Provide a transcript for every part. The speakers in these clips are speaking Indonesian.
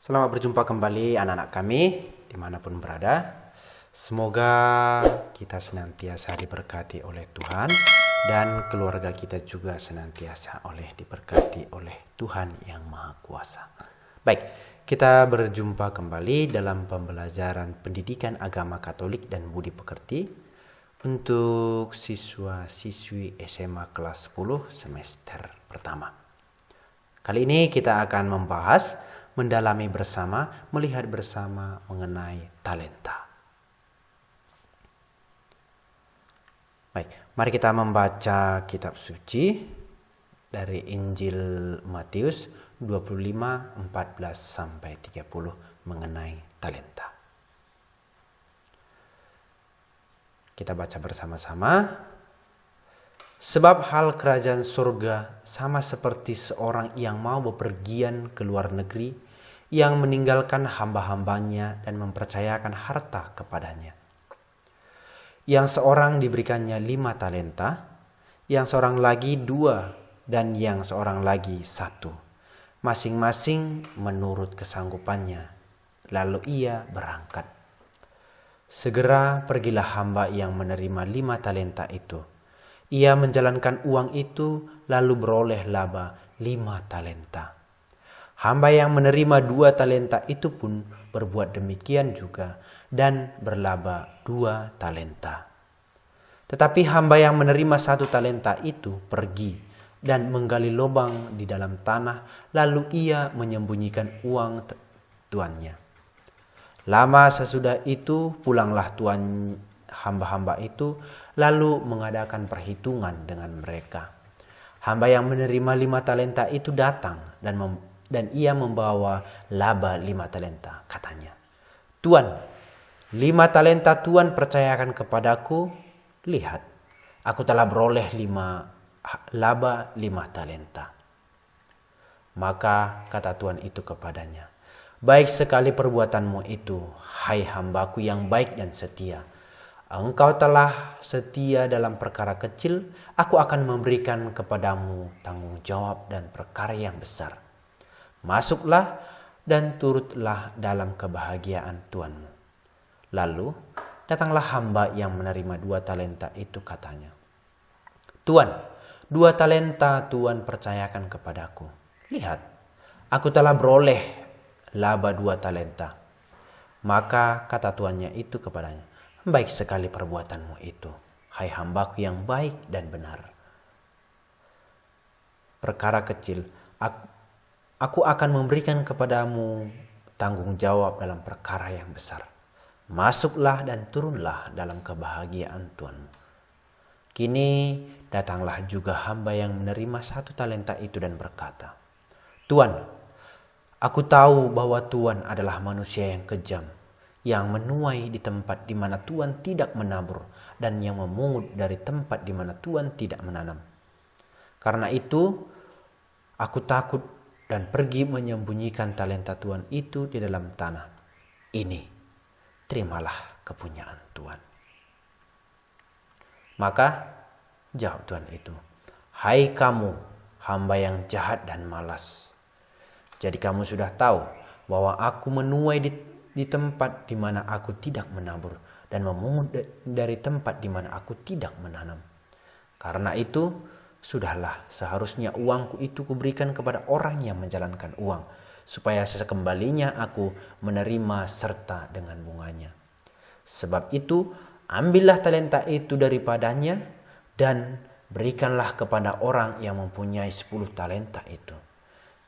Selamat berjumpa kembali anak-anak kami dimanapun berada. Semoga kita senantiasa diberkati oleh Tuhan dan keluarga kita juga senantiasa diberkati oleh Tuhan yang Maha Kuasa. Baik, kita berjumpa kembali dalam pembelajaran pendidikan agama Katolik dan budi pekerti untuk siswa-siswi SMA kelas 10 semester pertama. Kali ini kita akan membahas, mendalami bersama, melihat bersama mengenai talenta. Baik, mari kita membaca kitab suci dari Injil Matius 25, 14 sampai 30 mengenai talenta. Kita baca bersama-sama. Sebab hal kerajaan surga sama seperti seorang yang mau bepergian ke luar negeri, yang meninggalkan hamba-hambanya dan mempercayakan harta kepadanya. Yang seorang diberikannya 5 talenta, yang seorang lagi 2, dan yang seorang lagi 1, masing-masing menurut kesanggupannya. Lalu ia berangkat. Segera pergilah hamba yang menerima 5 talenta itu. Ia menjalankan uang itu lalu beroleh laba 5 talenta. Hamba yang menerima 2 talenta itu pun berbuat demikian juga dan berlaba 2 talenta. Tetapi hamba yang menerima 1 talenta itu pergi dan menggali lubang di dalam tanah, lalu ia menyembunyikan uang tuannya. Lama sesudah itu pulanglah tuan hamba-hamba itu, lalu mengadakan perhitungan dengan mereka. Hamba yang menerima 5 talenta itu datang dan ia membawa laba 5 talenta. Katanya, "Tuan, 5 talenta Tuan percayakan kepadaku. Lihat, aku telah beroleh laba 5 talenta." Maka kata Tuan itu kepadanya, "Baik sekali perbuatanmu itu, hai hambaku yang baik dan setia. Engkau telah setia dalam perkara kecil, aku akan memberikan kepadamu tanggung jawab dan perkara yang besar. Masuklah dan turutlah dalam kebahagiaan tuanmu." Lalu datanglah hamba yang menerima 2 talenta itu, katanya, "Tuan, 2 talenta Tuan percayakan kepadaku. Lihat, aku telah beroleh laba 2 talenta." Maka kata tuannya itu kepadanya, "Baik sekali perbuatanmu itu, hai hambaku yang baik dan benar. Perkara kecil, aku akan memberikan kepadamu tanggung jawab dalam perkara yang besar. Masuklah dan turunlah dalam kebahagiaan tuanmu." Kini datanglah juga hamba yang menerima 1 talenta itu dan berkata, "Tuan, aku tahu bahwa Tuan adalah manusia yang kejam, yang menuai di tempat di mana Tuan tidak menabur dan yang memungut dari tempat di mana Tuan tidak menanam. Karena itu, aku takut dan pergi menyembunyikan talenta Tuan itu di dalam tanah. Ini, terimalah kepunyaan Tuan." Maka jawab Tuan itu, "Hai kamu, hamba yang jahat dan malas. Jadi kamu sudah tahu bahwa aku menuai di tempat di mana aku tidak menabur dan memungut dari tempat di mana aku tidak menanam. Karena itu, sudahlah seharusnya uangku itu kuberikan kepada orang yang menjalankan uang, supaya sekembalinya aku menerima serta dengan bunganya. Sebab itu, ambillah talenta itu daripadanya dan berikanlah kepada orang yang mempunyai 10 talenta itu.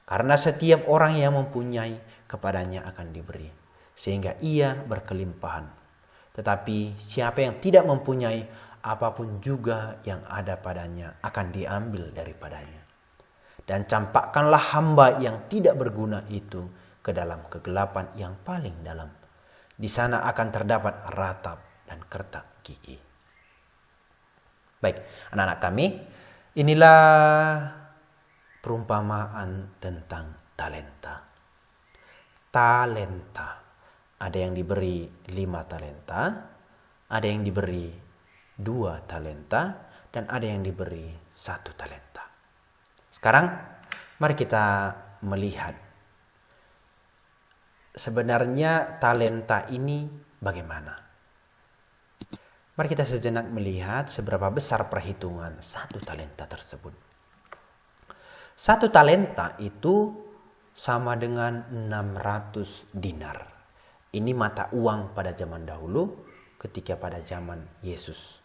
Karena setiap orang yang mempunyai, kepadanya akan diberi, sehingga ia berkelimpahan. Tetapi siapa yang tidak mempunyai, apapun juga yang ada padanya akan diambil daripadanya. Dan campakkanlah hamba yang tidak berguna itu ke dalam kegelapan yang paling dalam. Di sana akan terdapat ratap dan kertak gigi." Baik, anak-anak kami, inilah perumpamaan tentang talenta. Talenta. Ada yang diberi 5 talenta, ada yang diberi 2 talenta, dan ada yang diberi 1 talenta. Sekarang mari kita melihat sebenarnya talenta ini bagaimana? Mari kita sejenak melihat seberapa besar perhitungan satu talenta tersebut. Satu talenta itu sama dengan 600 dinar. Ini mata uang pada zaman dahulu ketika pada zaman Yesus.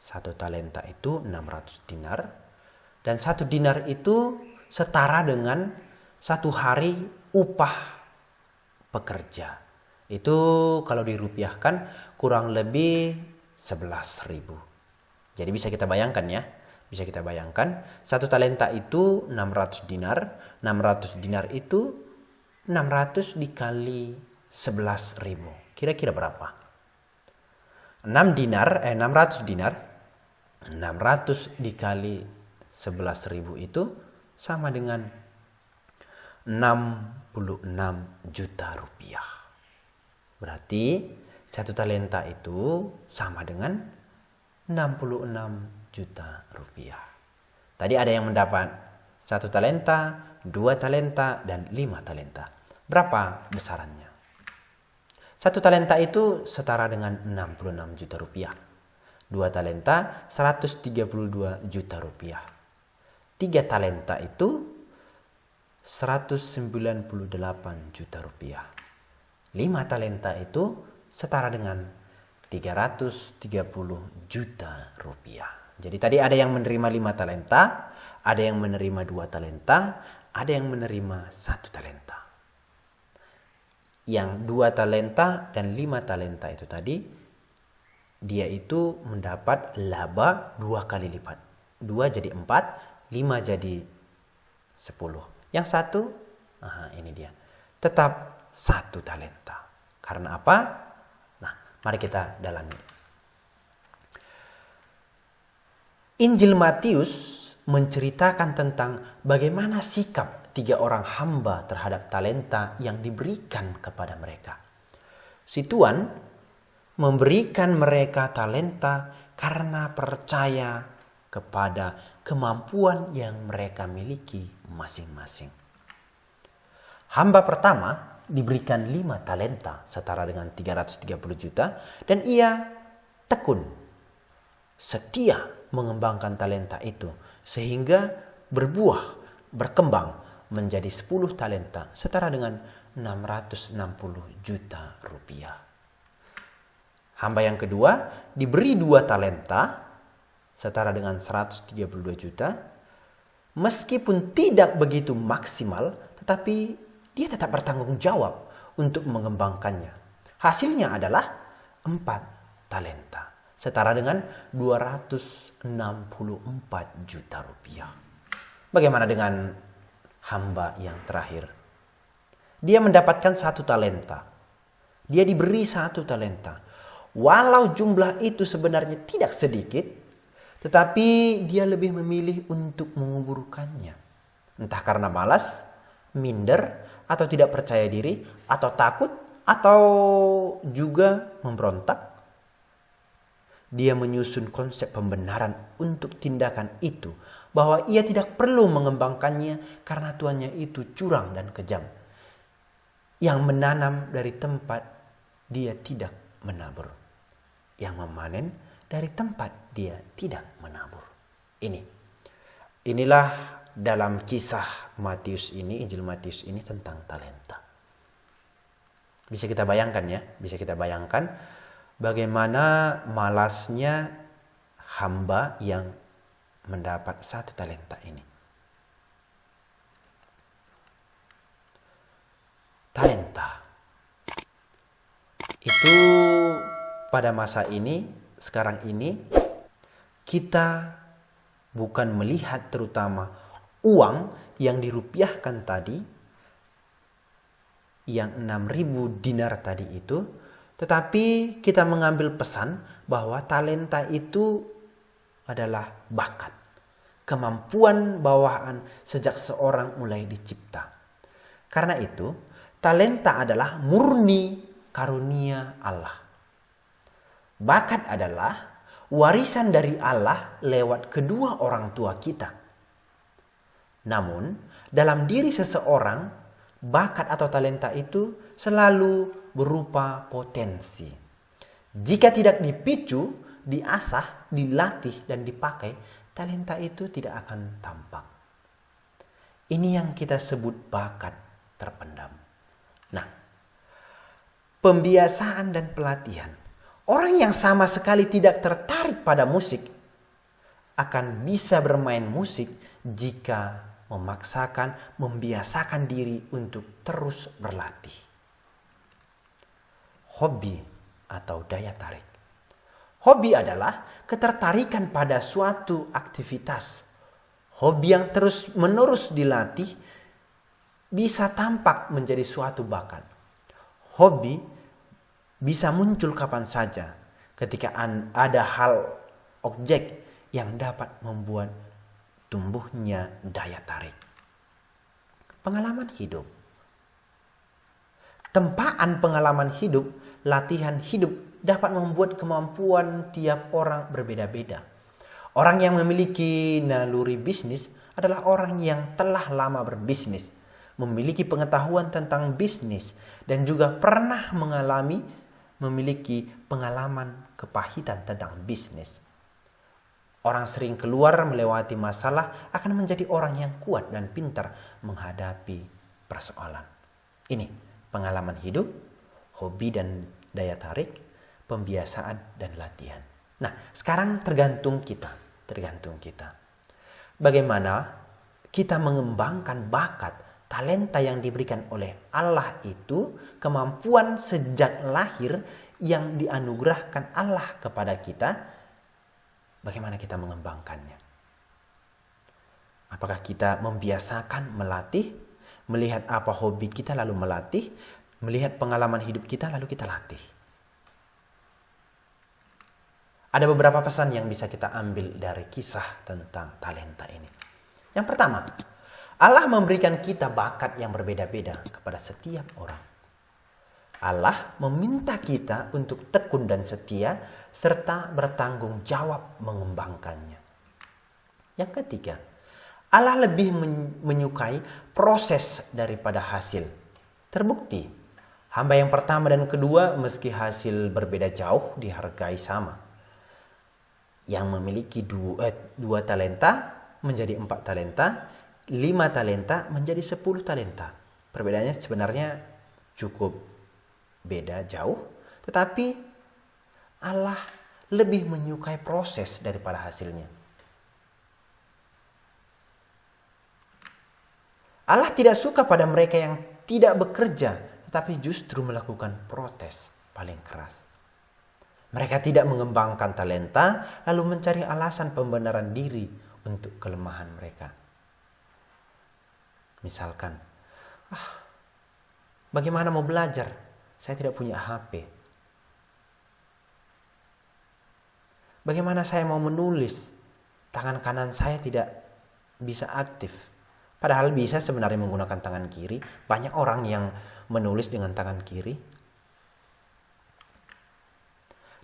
Satu talenta itu 600 dinar. Dan satu dinar itu setara dengan satu hari upah pekerja. Itu kalau dirupiahkan kurang lebih 11.000. Jadi bisa kita bayangkan ya. Bisa kita bayangkan satu talenta itu 600 dinar. 600 dinar itu 600 dikali 11.000. Kira-kira berapa? 600 dinar. 600 dikali 11.000 itu sama dengan 66 juta rupiah. Berarti satu talenta itu sama dengan 66 juta rupiah. Tadi ada yang mendapat satu talenta, 2 talenta, dan 5 talenta. Berapa besarannya? Satu talenta itu setara dengan 66 juta rupiah. 2 talenta 132 juta rupiah. 3 talenta itu 198 juta rupiah. 5 talenta itu setara dengan 330 juta rupiah. Jadi tadi ada yang menerima 5 talenta, ada yang menerima 2 talenta, ada yang menerima 1 talenta. Yang 2 talenta dan 5 talenta itu tadi, dia itu mendapat laba 2 kali lipat. 2 jadi 4, 5 jadi 10. Yang 1, ini dia. Tetap 1 talenta. Karena apa? Nah, mari kita dalami. Injil Matius menceritakan tentang bagaimana sikap 3 orang hamba terhadap talenta yang diberikan kepada mereka. Si Tuan memberikan mereka talenta karena percaya kepada kemampuan yang mereka miliki masing-masing. Hamba pertama diberikan 5 talenta setara dengan 330 juta dan ia tekun, setia mengembangkan talenta itu sehingga berkembang menjadi 10 talenta setara dengan 660 juta rupiah. Hamba yang kedua diberi 2 talenta setara dengan 132 juta. Meskipun tidak begitu maksimal, tetapi dia tetap bertanggung jawab untuk mengembangkannya. Hasilnya adalah 4 talenta setara dengan 264 juta rupiah. Bagaimana dengan hamba yang terakhir? Dia mendapatkan 1 talenta. Dia diberi 1 talenta. Walau jumlah itu sebenarnya tidak sedikit, tetapi dia lebih memilih untuk menguburkannya. Entah karena malas, minder, atau tidak percaya diri, atau takut, atau juga memberontak. Dia menyusun konsep pembenaran untuk tindakan itu, bahwa ia tidak perlu mengembangkannya karena tuannya itu curang dan kejam, yang menanam dari tempat dia tidak menabur, yang memanen dari tempat dia tidak menabur. Inilah dalam kisah Matius ini, Injil Matius ini tentang talenta. Bisa kita bayangkan ya, bisa kita bayangkan bagaimana malasnya hamba yang mendapat 1 talenta ini. Talenta itu pada masa ini, sekarang ini, kita bukan melihat terutama uang yang dirupiahkan tadi, yang 6.000 dinar tadi itu, tetapi kita mengambil pesan bahwa talenta itu adalah bakat, kemampuan bawaan sejak seorang mulai dicipta. Karena itu, talenta adalah murni karunia Allah. Bakat adalah warisan dari Allah lewat kedua orang tua kita. Namun, dalam diri seseorang bakat atau talenta itu selalu berupa potensi. Jika tidak dipicu, diasah, dilatih, dan dipakai, talenta itu tidak akan tampak. Ini yang kita sebut bakat terpendam. Nah, pembiasaan dan pelatihan. Orang yang sama sekali tidak tertarik pada musik akan bisa bermain musik jika memaksakan, membiasakan diri untuk terus berlatih. Hobi atau daya tarik. Hobi adalah ketertarikan pada suatu aktivitas. Hobi yang terus-menerus dilatih bisa tampak menjadi suatu bakat. Hobi bisa muncul kapan saja ketika ada hal objek yang dapat membuat tumbuhnya daya tarik. Pengalaman hidup. Tempaan pengalaman hidup, latihan hidup dapat membuat kemampuan tiap orang berbeda-beda. Orang yang memiliki naluri bisnis adalah orang yang telah lama berbisnis, memiliki pengetahuan tentang bisnis, dan juga pernah memiliki pengalaman kepahitan tentang bisnis. Orang sering keluar melewati masalah akan menjadi orang yang kuat dan pintar menghadapi persoalan. Ini pengalaman hidup, hobi dan daya tarik, pembiasaan dan latihan. Nah, sekarang tergantung kita. Bagaimana kita mengembangkan bakat, talenta yang diberikan oleh Allah itu, kemampuan sejak lahir yang dianugerahkan Allah kepada kita, bagaimana kita mengembangkannya? Apakah kita membiasakan melatih, melihat apa hobi kita lalu melatih, melihat pengalaman hidup kita lalu kita latih? Ada beberapa pesan yang bisa kita ambil dari kisah tentang talenta ini. Yang pertama, Allah memberikan kita bakat yang berbeda-beda kepada setiap orang. Allah meminta kita untuk tekun dan setia serta bertanggung jawab mengembangkannya. Yang ketiga, Allah lebih menyukai proses daripada hasil. Terbukti, hamba yang pertama dan kedua meski hasil berbeda jauh dihargai sama. Yang memiliki dua talenta menjadi 4 talenta, 5 talenta menjadi 10 talenta. Perbedaannya sebenarnya cukup beda jauh, tetapi Allah lebih menyukai proses daripada hasilnya. Allah tidak suka pada mereka yang tidak bekerja, tetapi justru melakukan protes paling keras. Mereka tidak mengembangkan talenta, lalu mencari alasan pembenaran diri untuk kelemahan mereka. Misalkan, bagaimana mau belajar? Saya tidak punya HP. Bagaimana saya mau menulis? Tangan kanan saya tidak bisa aktif. Padahal bisa sebenarnya menggunakan tangan kiri. Banyak orang yang menulis dengan tangan kiri.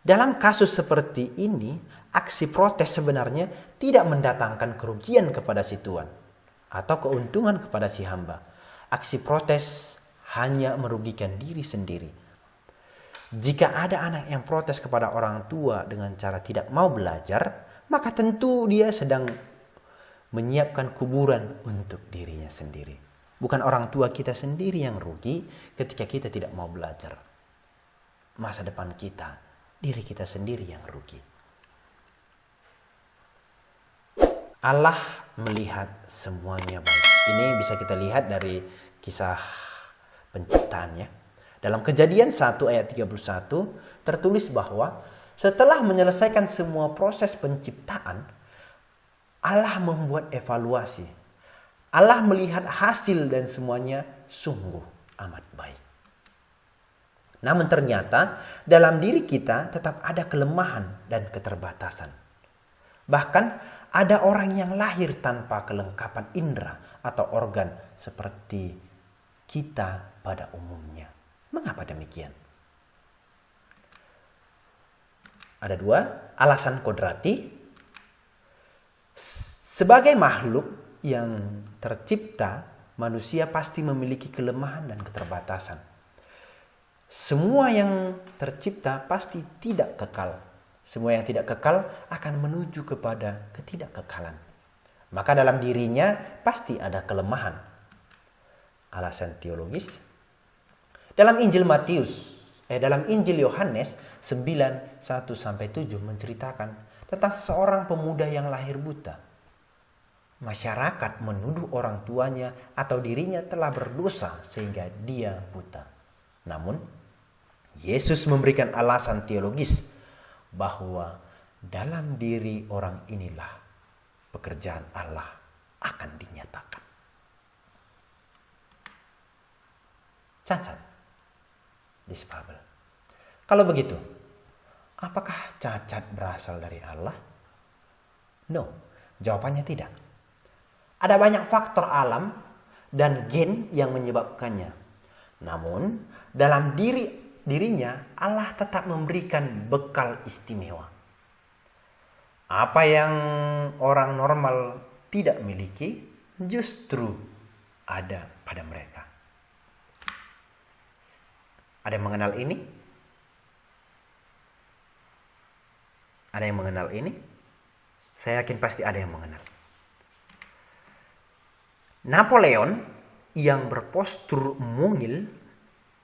Dalam kasus seperti ini, aksi protes sebenarnya tidak mendatangkan kerugian kepada si tuan atau keuntungan kepada si hamba. Aksi protes hanya merugikan diri sendiri. Jika ada anak yang protes kepada orang tua dengan cara tidak mau belajar, maka tentu dia sedang menyiapkan kuburan untuk dirinya sendiri. Bukan orang tua kita sendiri yang rugi ketika kita tidak mau belajar. Masa depan kita, diri kita sendiri yang rugi. Allah melihat semuanya baik. Ini bisa kita lihat dari kisah penciptaannya. Dalam Kejadian 1 ayat 31 tertulis bahwa setelah menyelesaikan semua proses penciptaan, Allah membuat evaluasi. Allah melihat hasil dan semuanya sungguh amat baik. Namun ternyata dalam diri kita tetap ada kelemahan dan keterbatasan. Bahkan ada orang yang lahir tanpa kelengkapan indera atau organ seperti kita pada umumnya. Mengapa demikian? Ada 2 alasan kodrati. Sebagai makhluk yang tercipta manusia pasti memiliki kelemahan dan keterbatasan. Semua yang tercipta pasti tidak kekal. Semua yang tidak kekal akan menuju kepada ketidakkekalan. Maka dalam dirinya pasti ada kelemahan. Alasan teologis. Dalam Injil Yohanes 9:1-7 menceritakan tentang seorang pemuda yang lahir buta. Masyarakat menuduh orang tuanya atau dirinya telah berdosa sehingga dia buta. Namun, Yesus memberikan alasan teologis bahwa dalam diri orang inilah pekerjaan Allah akan dinyatakan. Cacat, disfabel. Kalau begitu, apakah cacat berasal dari Allah? No, jawabannya tidak. Ada banyak faktor alam dan gen yang menyebabkannya. Namun, dalam dirinya Allah tetap memberikan bekal istimewa. Apa yang orang normal tidak miliki justru ada pada mereka. Ada yang mengenal ini? Ada yang mengenal ini? Saya yakin pasti ada yang mengenal. Napoleon yang berpostur mungil,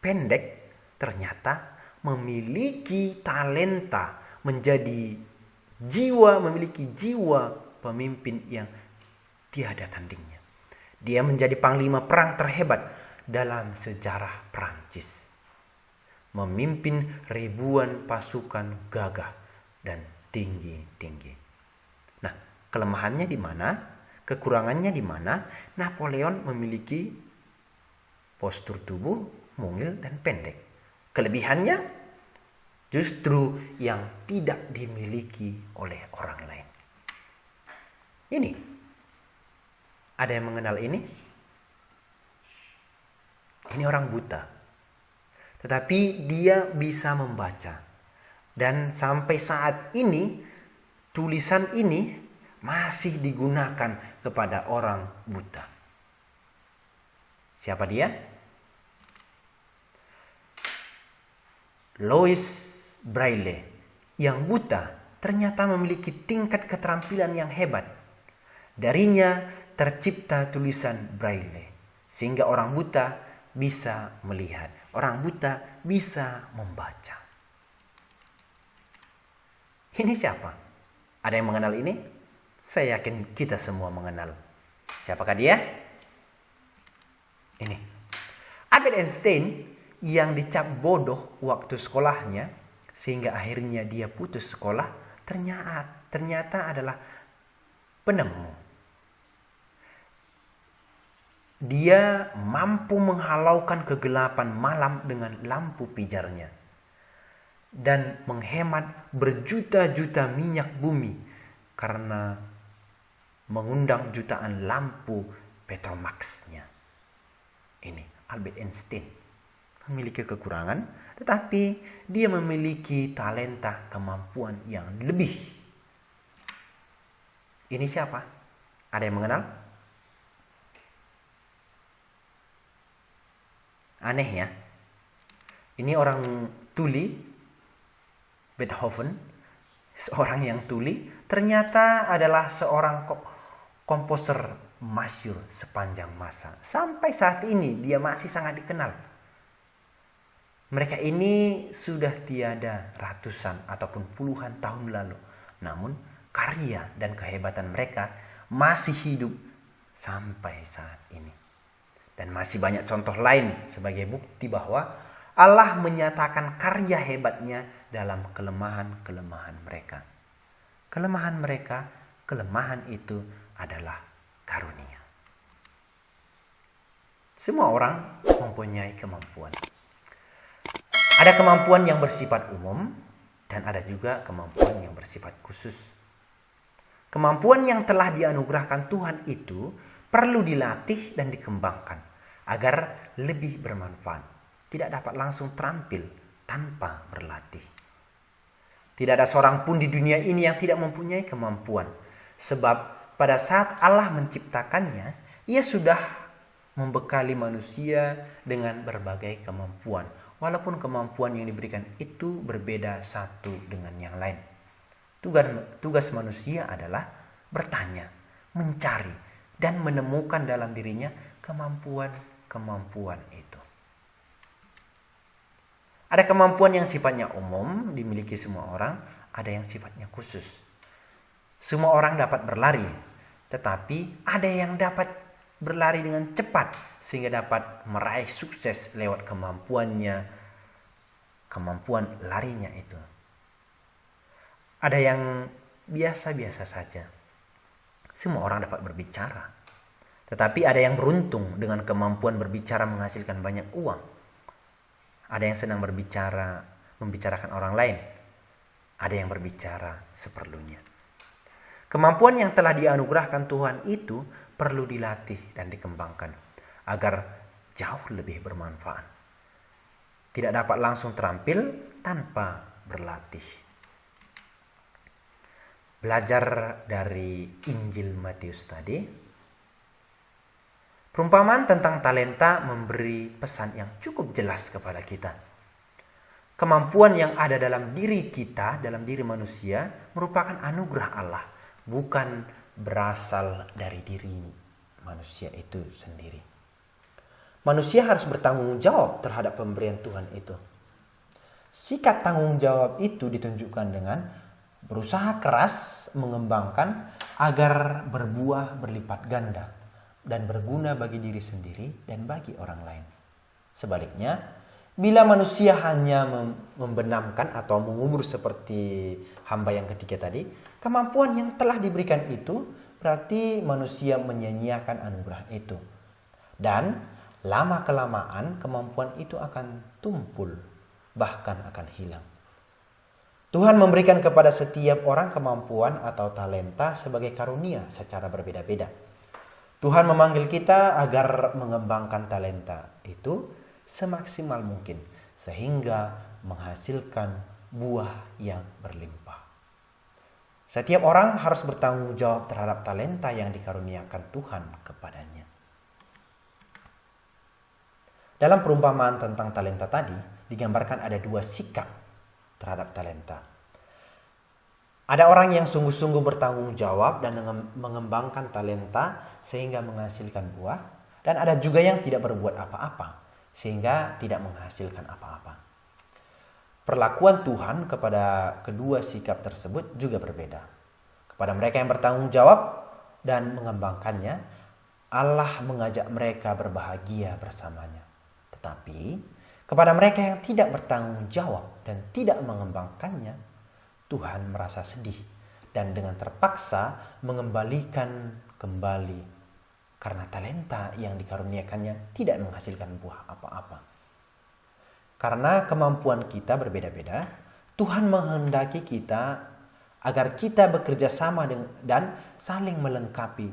pendek, ternyata memiliki talenta memiliki jiwa pemimpin yang tiada tandingnya. Dia menjadi panglima perang terhebat dalam sejarah Prancis. Memimpin ribuan pasukan gagah dan tinggi-tinggi. Nah, kelemahannya di mana? Kekurangannya di mana? Napoleon memiliki postur tubuh mungil dan pendek. Kelebihannya justru yang tidak dimiliki oleh orang lain. Ini. Ada yang mengenal ini? Ini orang buta. Tetapi dia bisa membaca. Dan sampai saat ini, tulisan ini masih digunakan kepada orang buta. Siapa dia? Louis Braille yang buta ternyata memiliki tingkat keterampilan yang hebat. Darinya tercipta tulisan Braille sehingga orang buta bisa melihat, orang buta bisa membaca. Ini siapa? Ada yang mengenal ini? Saya yakin kita semua mengenal. Siapakah dia? Ini. Albert Einstein yang dicap bodoh waktu sekolahnya sehingga akhirnya dia putus sekolah ternyata adalah penemu. Dia mampu menghalaukan kegelapan malam dengan lampu pijarnya dan menghemat berjuta-juta minyak bumi karena mengundang jutaan lampu Petromax-nya. Ini Albert Einstein memiliki kekurangan, tetapi dia memiliki talenta kemampuan yang lebih. Ini siapa? Ada yang mengenal? Aneh ya. Ini orang tuli, Beethoven, seorang yang tuli, ternyata adalah seorang komposer masyhur sepanjang masa. Sampai saat ini dia masih sangat dikenal. Mereka ini sudah tiada ratusan ataupun puluhan tahun lalu. Namun karya dan kehebatan mereka masih hidup sampai saat ini. Dan masih banyak contoh lain sebagai bukti bahwa Allah menyatakan karya hebatnya dalam kelemahan-kelemahan mereka. Kelemahan mereka, kelemahan itu adalah karunia. Semua orang mempunyai kemampuan. Ada kemampuan yang bersifat umum dan ada juga kemampuan yang bersifat khusus. Kemampuan yang telah dianugerahkan Tuhan itu perlu dilatih dan dikembangkan agar lebih bermanfaat. Tidak dapat langsung terampil tanpa berlatih. Tidak ada seorang pun di dunia ini yang tidak mempunyai kemampuan. Sebab pada saat Allah menciptakannya, ia sudah membekali manusia dengan berbagai kemampuan. Walaupun kemampuan yang diberikan itu berbeda satu dengan yang lain. Tugas manusia adalah bertanya, mencari, dan menemukan dalam dirinya kemampuan-kemampuan itu. Ada kemampuan yang sifatnya umum, dimiliki semua orang, ada yang sifatnya khusus. Semua orang dapat berlari, tetapi ada yang dapat berlari dengan cepat sehingga dapat meraih sukses lewat kemampuan larinya itu. Ada yang biasa-biasa saja. Semua orang dapat berbicara. Tetapi ada yang beruntung dengan kemampuan berbicara menghasilkan banyak uang. Ada yang senang membicarakan orang lain. Ada yang berbicara seperlunya. Kemampuan yang telah dianugerahkan Tuhan itu perlu dilatih dan dikembangkan agar jauh lebih bermanfaat. Tidak dapat langsung terampil tanpa berlatih. Belajar dari Injil Matius tadi, perumpamaan tentang talenta memberi pesan yang cukup jelas kepada kita. Kemampuan yang ada dalam diri kita, dalam diri manusia, merupakan anugerah Allah, bukan berasal dari diri manusia itu sendiri. Manusia harus bertanggung jawab terhadap pemberian Tuhan itu. Sikap tanggung jawab itu ditunjukkan dengan berusaha keras mengembangkan agar berbuah berlipat ganda dan berguna bagi diri sendiri dan bagi orang lain. Sebaliknya, bila manusia hanya membenamkan atau mengubur seperti hamba yang ketiga tadi, kemampuan yang telah diberikan itu berarti manusia menyia-nyiakan anugerah itu. Dan lama-kelamaan kemampuan itu akan tumpul, bahkan akan hilang. Tuhan memberikan kepada setiap orang kemampuan atau talenta sebagai karunia secara berbeda-beda. Tuhan memanggil kita agar mengembangkan talenta itu semaksimal mungkin sehingga menghasilkan buah yang berlimpah. Setiap orang harus bertanggung jawab terhadap talenta yang dikaruniakan Tuhan kepadanya. Dalam perumpamaan tentang talenta tadi, digambarkan ada dua sikap terhadap talenta. Ada orang yang sungguh-sungguh bertanggung jawab dan mengembangkan talenta sehingga menghasilkan buah, dan ada juga yang tidak berbuat apa-apa sehingga tidak menghasilkan apa-apa. Perlakuan Tuhan kepada kedua sikap tersebut juga berbeda. Kepada mereka yang bertanggung jawab dan mengembangkannya, Allah mengajak mereka berbahagia bersamanya. Tetapi kepada mereka yang tidak bertanggung jawab dan tidak mengembangkannya, Tuhan merasa sedih dan dengan terpaksa mengembalikan kembali karena talenta yang dikaruniakannya tidak menghasilkan buah apa-apa. Karena kemampuan kita berbeda-beda, Tuhan menghendaki kita agar kita bekerja sama dan saling melengkapi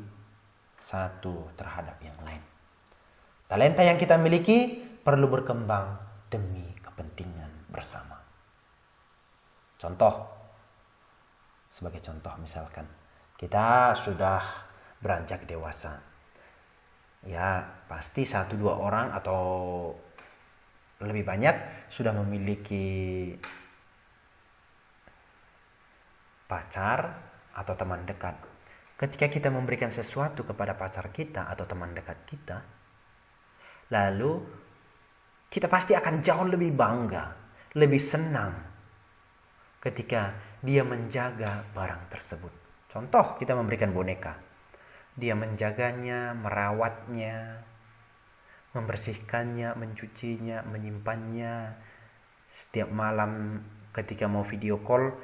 satu terhadap yang lain. Talenta yang kita miliki perlu berkembang demi kepentingan bersama. Sebagai contoh misalkan, kita sudah beranjak dewasa. Ya, pasti 1-2 orang atau lebih banyak sudah memiliki pacar atau teman dekat. Ketika kita memberikan sesuatu kepada pacar kita atau teman dekat kita, lalu kita pasti akan jauh lebih bangga, lebih senang ketika dia menjaga barang tersebut. Contoh, kita memberikan boneka. Dia menjaganya, merawatnya, membersihkannya, mencucinya, menyimpannya. Setiap malam ketika mau video call,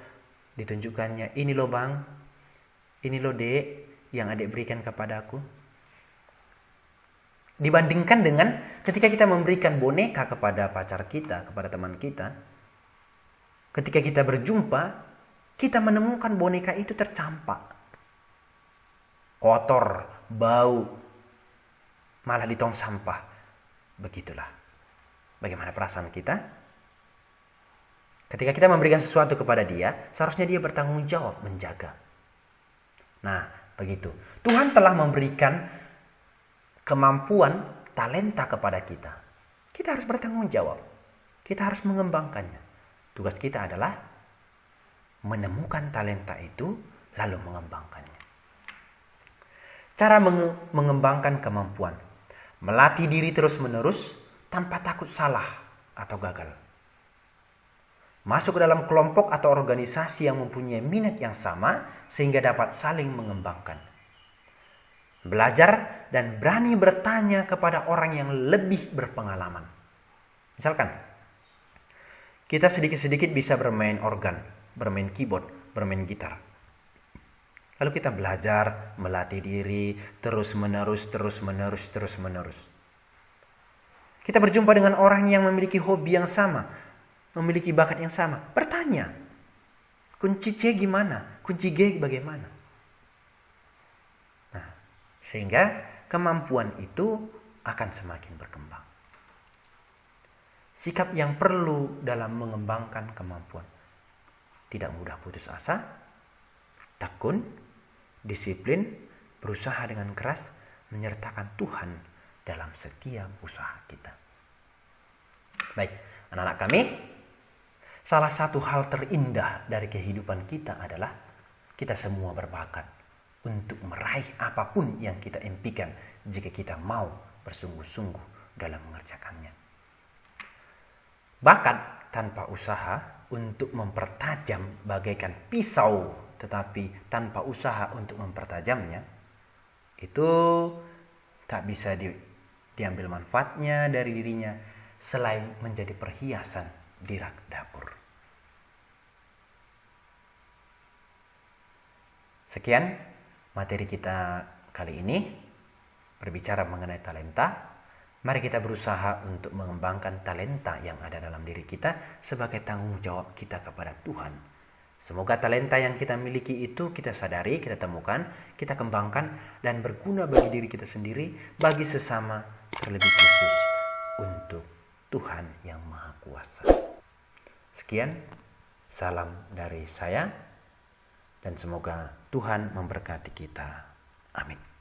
ditunjukkannya, ini loh bang, ini loh dek, yang adik berikan kepadaku. Dibandingkan dengan ketika kita memberikan boneka kepada pacar kita, kepada teman kita, ketika kita berjumpa, kita menemukan boneka itu tercampak, kotor, bau, malah di tong sampah. Begitulah bagaimana perasaan kita. Ketika kita memberikan sesuatu kepada dia, seharusnya dia bertanggung jawab menjaga. Nah, begitu. Tuhan telah memberikan kemampuan talenta kepada kita, kita harus bertanggung jawab. Kita harus mengembangkannya. Tugas kita adalah menemukan talenta itu lalu mengembangkannya. Cara mengembangkan kemampuan. Melatih diri terus-menerus tanpa takut salah atau gagal. Masuk ke dalam kelompok atau organisasi yang mempunyai minat yang sama sehingga dapat saling mengembangkan. Belajar dan berani bertanya kepada orang yang lebih berpengalaman. Misalkan, kita sedikit-sedikit bisa bermain organ, bermain keyboard, bermain gitar. Lalu kita belajar, melatih diri, terus-menerus. Kita berjumpa dengan orang yang memiliki hobi yang sama, memiliki bakat yang sama. Bertanya, kunci C gimana? Kunci G bagaimana? Nah, sehingga kemampuan itu akan semakin berkembang. Sikap yang perlu dalam mengembangkan kemampuan. Tidak mudah putus asa, tekun, disiplin, berusaha dengan keras, menyertakan Tuhan dalam setiap usaha kita. Baik, anak-anak kami, salah satu hal terindah dari kehidupan kita adalah kita semua berbakat untuk meraih apapun yang kita impikan jika kita mau bersungguh-sungguh dalam mengerjakannya. Bakat tanpa usaha untuk mempertajam bagaikan pisau, tetapi tanpa usaha untuk mempertajamnya, itu tak bisa diambil manfaatnya dari dirinya selain menjadi perhiasan di rak dapur. Sekian materi kita kali ini berbicara mengenai talenta. Mari kita berusaha untuk mengembangkan talenta yang ada dalam diri kita sebagai tanggung jawab kita kepada Tuhan. Semoga talenta yang kita miliki itu kita sadari, kita temukan, kita kembangkan dan berguna bagi diri kita sendiri, bagi sesama, terlebih khusus untuk Tuhan yang Maha Kuasa. Sekian, salam dari saya dan semoga Tuhan memberkati kita. Amin.